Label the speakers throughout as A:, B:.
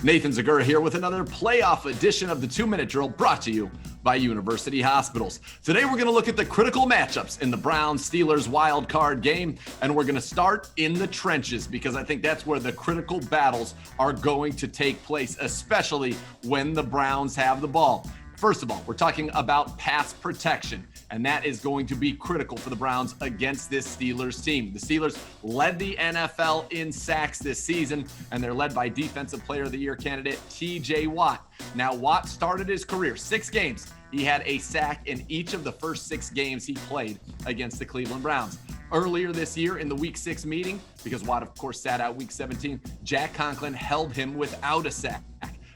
A: Nathan Zegura here with another playoff edition of the 2-Minute Drill brought to you by University Hospitals. Today we're going to look at the critical matchups in the Browns-Steelers wild card game, and we're going to start in the trenches because I think that's where the critical battles are going to take place, especially when the Browns have the ball. First of all, we're talking about pass protection, and that is going to be critical for the Browns against this Steelers team. The Steelers led the NFL in sacks this season, and they're led by Defensive Player of the Year candidate T.J. Watt. Now, Watt started his career 6 games. He had a sack in each of the first 6 games he played against the Cleveland Browns. Earlier this year in the Week 6 meeting, because Watt, of course, sat out Week 17, Jack Conklin held him without a sack.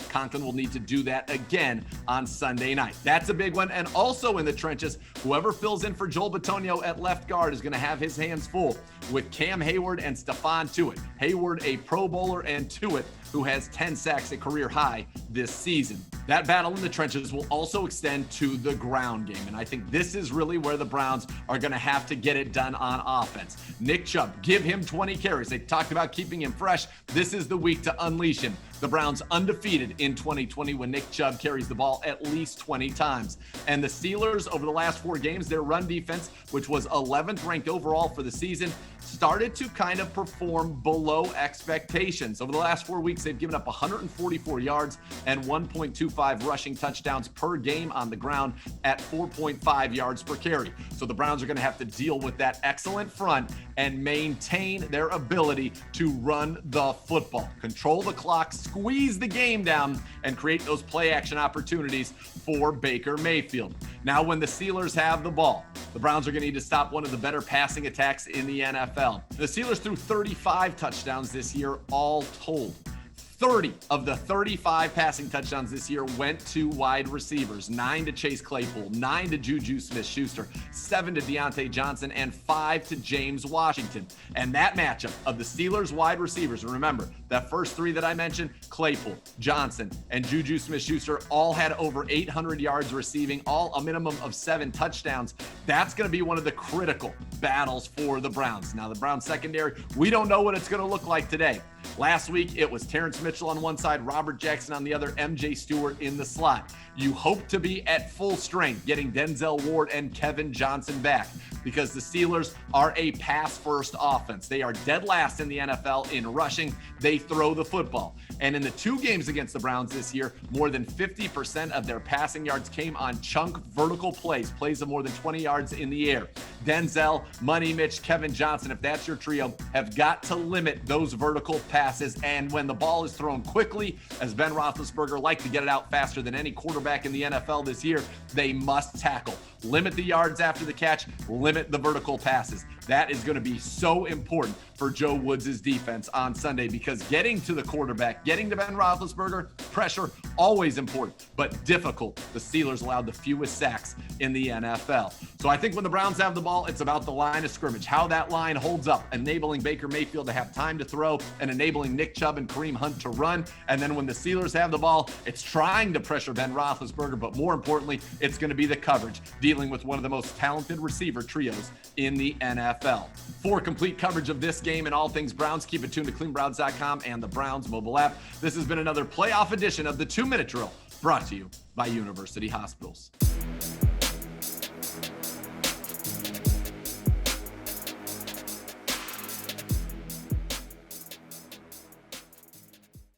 A: Conklin will need to do that again on Sunday night. That's a big one. And also in the trenches, whoever fills in for Joel Bitonio at left guard is going to have his hands full with Cam Hayward and Stephon Tuitt. Hayward, a Pro Bowler, and Tuitt, who has 10 sacks at career high this season. That battle in the trenches will also extend to the ground game, and I think this is really where the Browns are going to have to get it done on offense. Nick Chubb, give him 20 carries. They talked about keeping him fresh. This is the week to unleash him. The Browns undefeated in 2020 when Nick Chubb carries the ball at least 20 times. And the Steelers, over the last 4 games, their run defense, which was 11th ranked overall for the season, started to kind of perform below expectations. Over the last 4 weeks, they've given up 144 yards and 1.25 rushing touchdowns per game on the ground at 4.5 yards per carry. So the Browns are going to have to deal with that excellent front and maintain their ability to run the football, control the clock, squeeze the game down, and create those play action opportunities for Baker Mayfield. Now, when the Steelers have the ball, the Browns are going to need to stop one of the better passing attacks in the NFL. The Steelers threw 35 touchdowns this year, all told. 30 of the 35 passing touchdowns this year went to wide receivers. 9 to Chase Claypool, 9 to Juju Smith-Schuster, 7 to Deontay Johnson, and 5 to James Washington. And that matchup of the Steelers wide receivers, and remember, that first 3 that I mentioned, Claypool, Johnson, and Juju Smith-Schuster, all had over 800 yards receiving, all a minimum of 7 touchdowns. That's going to be one of the critical battles for the Browns. Now, the Browns secondary, we don't know what it's going to look like today. Last week, it was Terrence Mitchell on one side, Robert Jackson on the other, MJ Stewart in the slot. You hope to be at full strength, getting Denzel Ward and Kevin Johnson back, because the Steelers are a pass-first offense. They are dead last in the NFL in rushing. They throw the football. And in the 2 games against the Browns this year, more than 50% of their passing yards came on chunk vertical plays of more than 20 yards in the air. Denzel, Money Mitch, Kevin Johnson, if that's your trio, have got to limit those vertical passes. And when the ball is thrown quickly, as Ben Roethlisberger liked to get it out faster than any quarterback in the NFL this year, they must tackle. Limit the yards after the catch, limit the vertical passes. That is going to be so important for Joe Woods' defense on Sunday, because getting to the quarterback, getting to Ben Roethlisberger, pressure, always important, but difficult. The Steelers allowed the fewest sacks in the NFL. So I think when the Browns have the ball, it's about the line of scrimmage, how that line holds up, enabling Baker Mayfield to have time to throw and enabling Nick Chubb and Kareem Hunt to run. And then when the Steelers have the ball, it's trying to pressure Ben Roethlisberger, but more importantly, it's going to be the coverage, dealing with one of the most talented receiver trios in the NFL. For complete coverage of this game and all things Browns, keep it tuned to cleanbrowns.com and the Browns mobile app. This has been another playoff edition of the 2-Minute Drill, brought to you by University Hospitals.